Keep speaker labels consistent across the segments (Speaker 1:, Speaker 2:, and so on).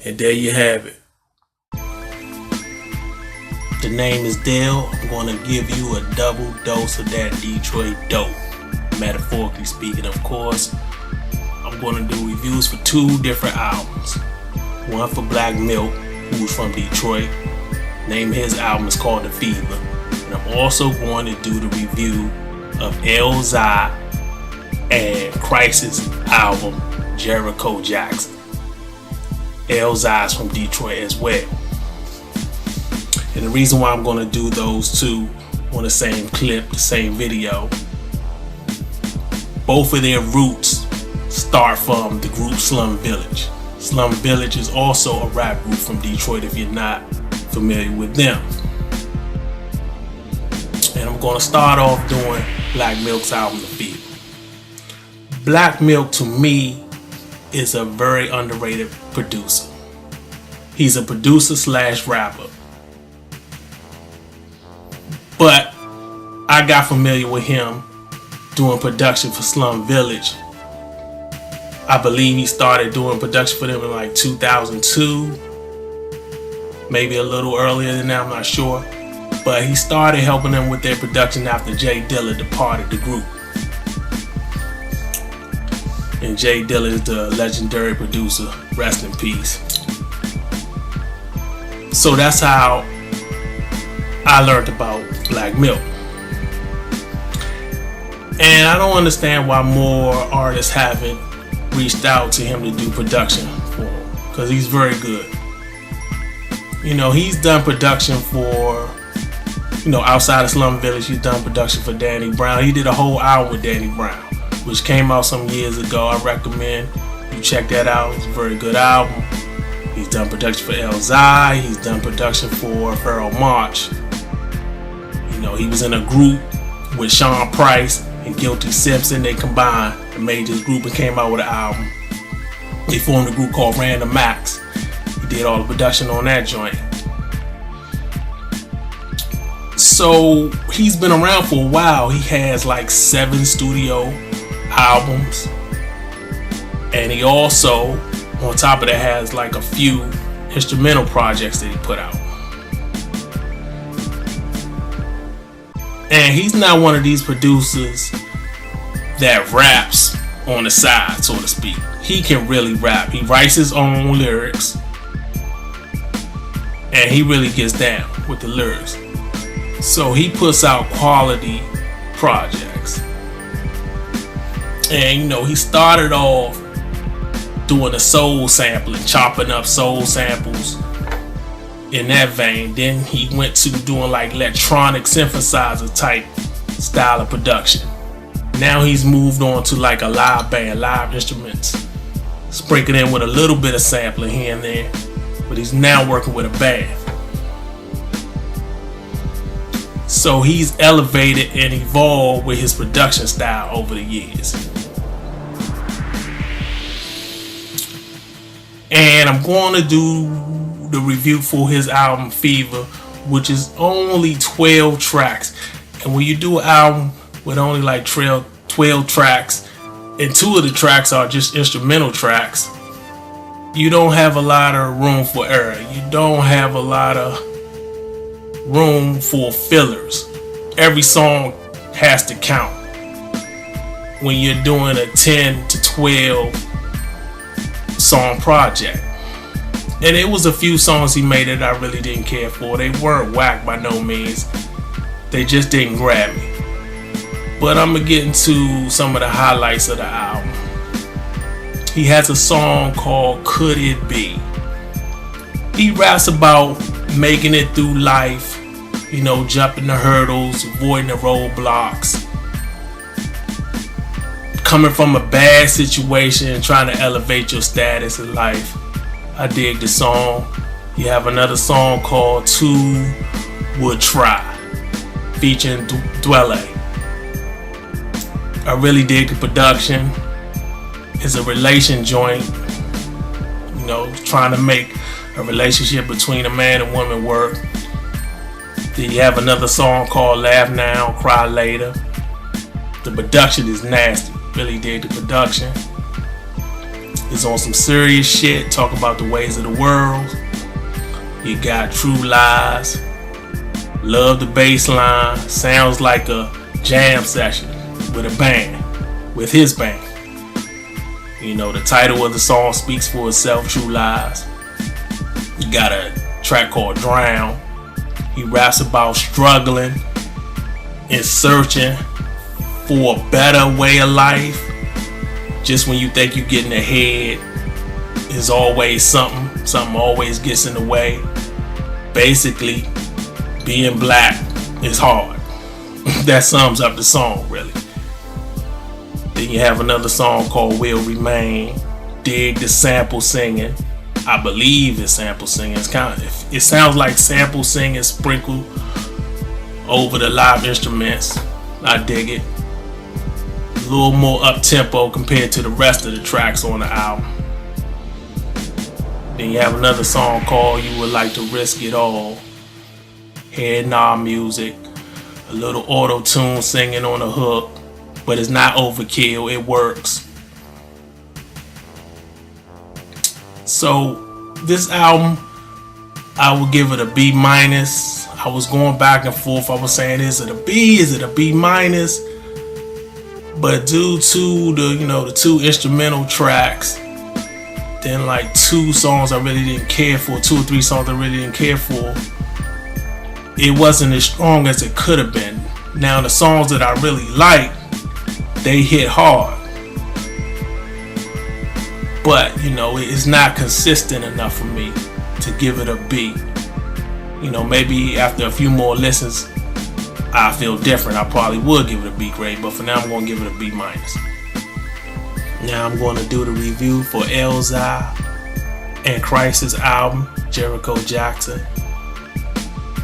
Speaker 1: And there you have it. The name is Dale. I'm going to give you a double dose of that Detroit dope. Metaphorically speaking, of course. I'm going to do reviews for 2 different albums. One for Black Milk, who's from Detroit. Name of his album is called The Fever. And I'm also going to do the review of Elzhi and Khrysis album, Jerico Jackson. Elzhi is from Detroit as well. And the reason why I'm going to do those 2 on the same clip, the same video, both of their roots start from the group Slum Village. Slum Village is also a rap group from Detroit if you're not familiar with them. And I'm going to start off doing Black Milk's album, The Fever. Black Milk, to me, is a very underrated producer. He's a producer / rapper. But I got familiar with him doing production for Slum Village. I believe he started doing production for them in like 2002. Maybe a little earlier than that, I'm not sure. But he started helping them with their production after Jay Dilla departed the group. And Jay Dilla is the legendary producer. Rest in peace. So that's how I learned about Black Milk. And I don't understand why more artists haven't reached out to him to do production for him, because he's very good. You know, he's done production for, outside of Slum Village, he's done production for Danny Brown. He did a whole album with Danny Brown, which came out some years ago. I recommend you check that out. It's a very good album. He's done production for Elzhi. He's done production for Pharoah Monch. He was in a group with Sean Price and Guilty Simpson. They combined and made this group and came out with an album. They formed a group called Random Acts. He did all the production on that joint. So he's been around for a while. He has like 7 studio albums. And he also, on top of that, has like a few instrumental projects that he put out. And he's not one of these producers that raps on the side, so to speak. He can really rap. He writes his own lyrics. And he really gets down with the lyrics. So he puts out quality projects. And he started off doing the soul sampling, chopping up soul samples in that vein. Then he went to doing like electronic synthesizer type style of production. Now he's moved on to like a live band, live instruments, sprinkled in with a little bit of sampling here and there. But he's now working with a band. So he's elevated and evolved with his production style over the years. And I'm going to do the review for his album Fever, which is only 12 tracks. And when you do an album with only like 12 tracks, and 2 of the tracks are just instrumental tracks, you don't have a lot of room for error. You don't have a lot of room for fillers. Every song has to count when you're doing a 10 to 12 song project. And it was a few songs he made that I really didn't care for. They weren't whack by no means. They just didn't grab me. But I'm gonna get into some of the highlights of the album. He has a song called Could It Be? He raps about making it through life, jumping the hurdles, avoiding the roadblocks, coming from a bad situation and trying to elevate your status in life. I dig the song. You have another song called Two Would Try, featuring Dwelle. I really dig the production. It's a relation joint, trying to make a relationship between a man and woman work. Then you have another song called Laugh Now, Cry Later. The production is nasty. Really dig the production. is on some serious shit, talk about the ways of the world. You got True Lies, love the bass line, sounds like a jam session with a band, with his band. You know, the title of the song speaks for itself, True Lies. You got a track called Drown. He raps about struggling and searching for a better way of life. Just when you think you're getting ahead, there's always something always gets in the way. Basically, being black is hard. That sums up the song, really. Then you have another song called Will Remain. Dig the sample singing. I believe it's sample singing. It sounds like sample singing sprinkled over the live instruments. I dig it. A little more up-tempo compared to the rest of the tracks on the album. Then you have another song called You Would Like to Risk It All. Head nod music. A little auto-tune singing on the hook. But it's not overkill. It works. So this album, I would give it a B-. I was going back and forth. I was saying, is it a B? Is it a B-? But due to the two instrumental tracks, then like 2 songs I really didn't care for, 2 or 3 songs I really didn't care for, it wasn't as strong as it could have been. Now the songs that I really like, they hit hard. But, it's not consistent enough for me to give it a B. Maybe after a few more listens, I feel different. I probably would give it a B grade, but for now I'm going to give it a B-. Now I'm going to do the review for Elzhi and Khrysis album, Jerico Jackson.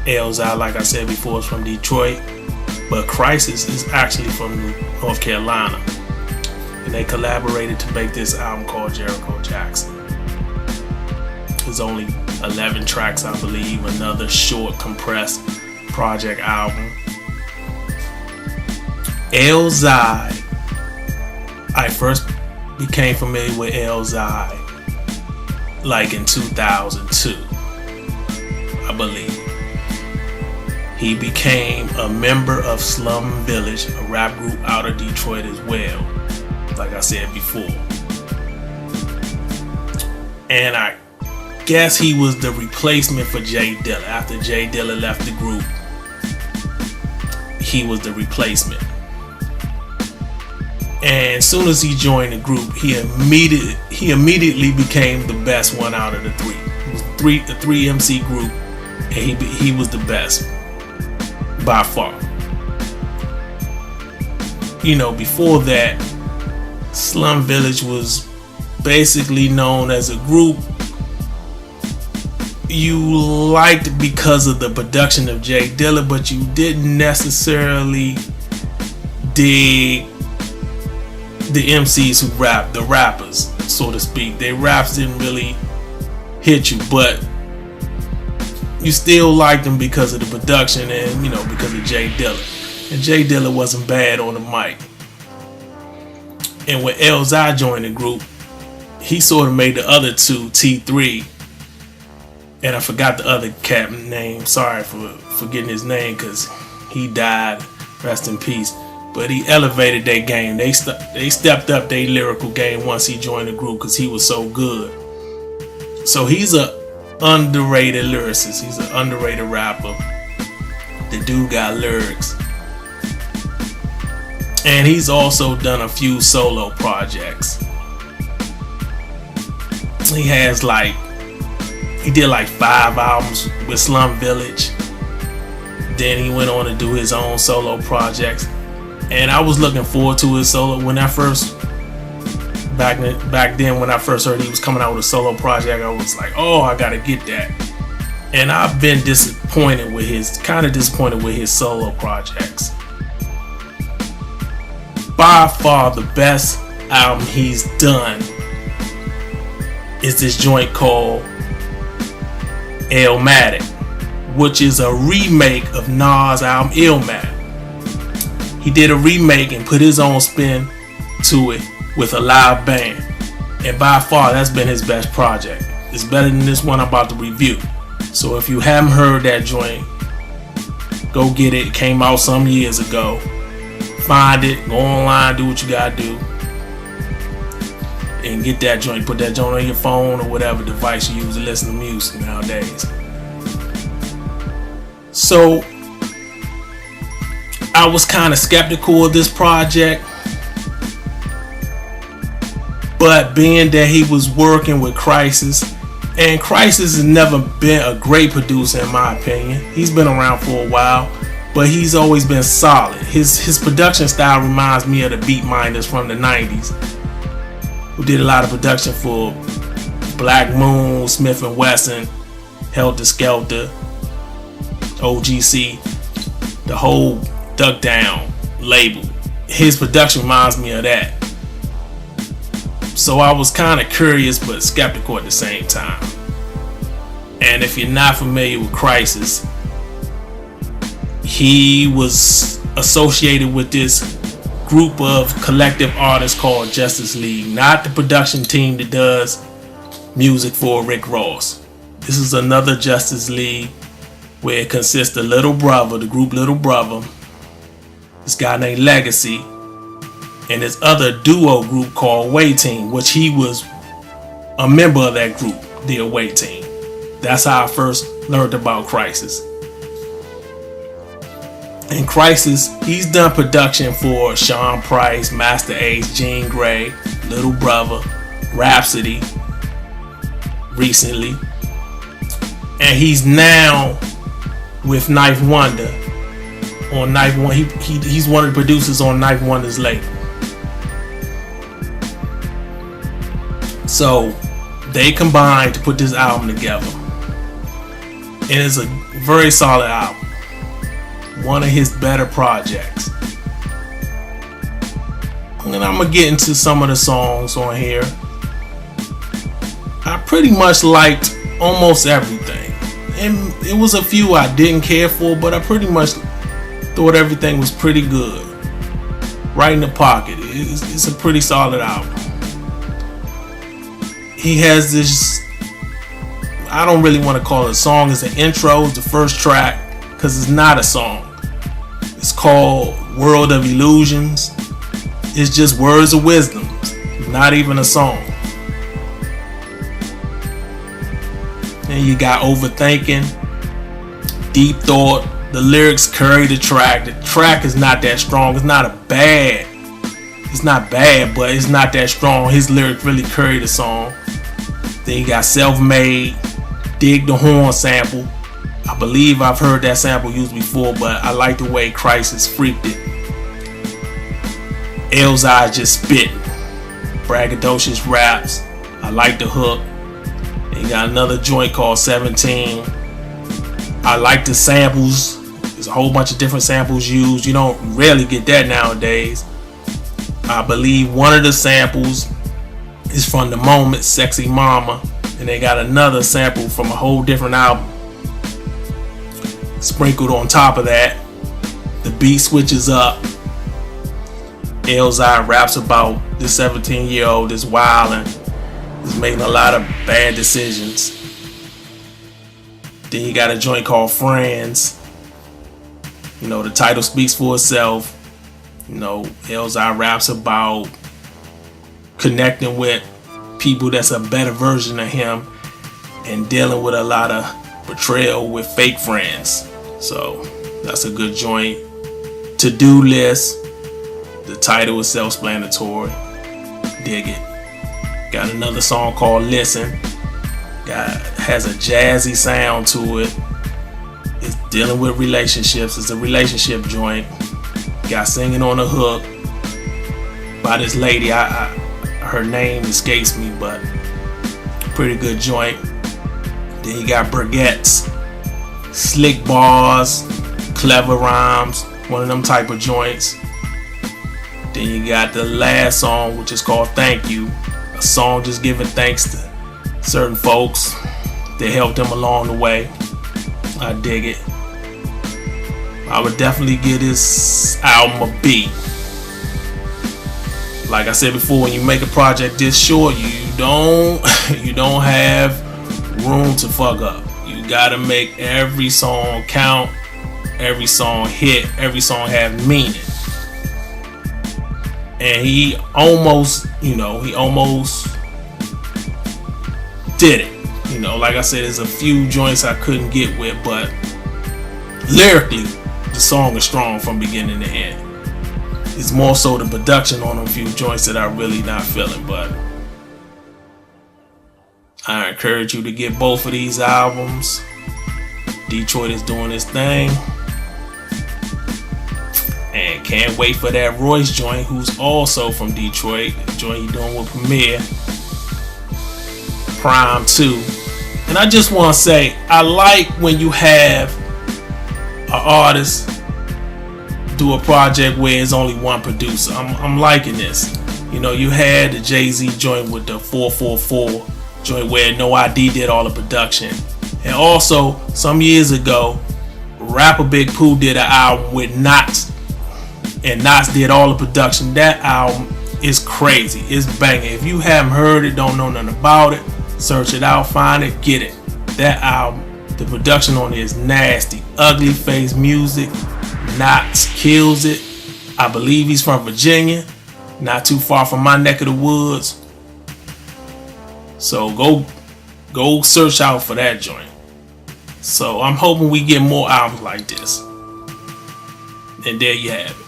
Speaker 1: Elzhi, like I said before, is from Detroit, but Khrysis is actually from North Carolina. And they collaborated to make this album called Jerico Jackson. There's only 11 tracks, I believe, another short, compressed project album. Elzhi, I first became familiar with Elzhi like in 2002, I believe. He became a member of Slum Village, a rap group out of Detroit as well, like I said before. And I guess he was the replacement for J Dilla. After J Dilla left the group, he was the replacement. And as soon as he joined the group, he immediately became the best one out of the 3. It was the 3 MC group, and he was the best by far. Before that, Slum Village was basically known as a group you liked because of the production of J Dilla, but you didn't necessarily dig the MCs who rap, the rappers, so to speak. Their raps didn't really hit you, but you still liked them because of the production and, because of J Dilla. And J Dilla wasn't bad on the mic. And when Elzhi joined the group, he sort of made the other 2, T3, and I forgot the other cat name. Sorry for forgetting his name because he died. Rest in peace. But he elevated their game. They stepped up their lyrical game once he joined the group because he was so good. So he's a underrated lyricist. He's an underrated rapper. The dude got lyrics. And he's also done a few solo projects. He did like 5 albums with Slum Village. Then he went on to do his own solo projects. And I was looking forward to his solo when I first, back then when I first heard he was coming out with a solo project, I was like, oh, I gotta get that. And I've been disappointed with his solo projects. By far the best album he's done is this joint called Illmatic, which is a remake of Nas' album Illmatic. He did a remake and put his own spin to it with a live band. And by far, that's been his best project. It's better than this one I'm about to review. So if you haven't heard that joint, go get it. It came out some years ago. Find it, go online, do what you gotta do, and get that joint. Put that joint on your phone or whatever device you use to listen to music nowadays. So I was kind of skeptical of this project, but being that he was working with Khrysis, and Khrysis has never been a great producer in my opinion. He's been around for a while, but he's always been solid. His production style reminds me of the Beatminders from the 90s, who did a lot of production for Black Moon, Smith & Wesson, Helter Skelter, OGC, the whole Duck Down label. His production reminds me of that. So I was kind of curious but skeptical at the same time. And if you're not familiar with Khrysis, he was associated with this group of collective artists called Justice League, not the production team that does music for Rick Ross. This is another Justice League where it consists of Little Brother, the group Little Brother, this guy named Legacy, and this other duo group called Away Team, which he was a member of that group, the Away Team. That's how I first learned about Khrysis. And Khrysis, he's done production for Sean Price, Master Ace, Jean Grey, Little Brother, Rhapsody recently. And he's now with Knife Wonder on Knife Wonder. He's one of the producers on Knife Wonder's label. So they combined to put this album together. And it's a very solid album. One of his better projects. And I'm gonna get into some of the songs on here. I pretty much liked almost everything. And it was a few I didn't care for, but I pretty much thought everything was pretty good. Right in the pocket. It's a pretty solid album. He has this, I don't really want to call it a song, it's an intro, it's the first track, because it's not a song. It's called World of Illusions. It's just words of wisdom, not even a song. And you got Overthinking, Deep Thought. The lyrics carry the track. The track is not that strong. It's not bad, but it's not that strong. His lyrics really carry the song. Then you got Self-Made, Dig the Horn sample. I believe I've heard that sample used before, but I like the way Khrysis freaked it. Elzhi just spitting. Braggadocious raps. I like the hook. And you got another joint called 17. I like the samples. There's a whole bunch of different samples used. You don't rarely get that nowadays. I believe one of the samples is from The Moment, Sexy Mama. And they got another sample from a whole different album sprinkled on top of that. The beat switches up. Elzhi raps about this 17-year-old that's wild and is making a lot of bad decisions. Then you got a joint called Friends. You know, the title speaks for itself. You know, Elzhi raps about connecting with people that's a better version of him and dealing with a lot of betrayal with fake friends. So that's a good joint. To-do list. The title is self-explanatory. Dig it. Got another song called Listen. Has a jazzy sound to it. It's dealing with relationships. It's a relationship joint. Got singing on the hook by this lady. Her name escapes me, but pretty good joint. Then you got Brigettes, slick bars, clever rhymes, one of them type of joints. Then you got the last song, which is called Thank You, a song just giving thanks to certain folks that helped him along the way. I dig it. I would definitely give this album a B. Like I said before, when you make a project this short, you don't have room to fuck up. You gotta make every song count, every song hit, every song have meaning. And he almost did it. Like I said, there's a few joints I couldn't get with, but lyrically, the song is strong from beginning to end. It's more so the production on a few joints that I really not feeling, but I encourage you to get both of these albums. Detroit is doing his thing. And can't wait for that Royce joint, who's also from Detroit. The joint he doing with Premier. Prime 2. And I just want to say, I like when you have an artist do a project where it's only one producer. I'm liking this. You had the Jay-Z joint with the 444 joint where No ID did all the production. And also, some years ago, rapper Big Pooh did an album with Knots. And Knots did all the production. That album is crazy. It's banging. If you haven't heard it, don't know nothing about it, search it out, find it, get it. That album, the production on it is nasty. Ugly Face music. Knots kills it. I believe he's from Virginia, not too far from my neck of the woods. So go search out for that joint. So I'm hoping we get more albums like this. And there you have it.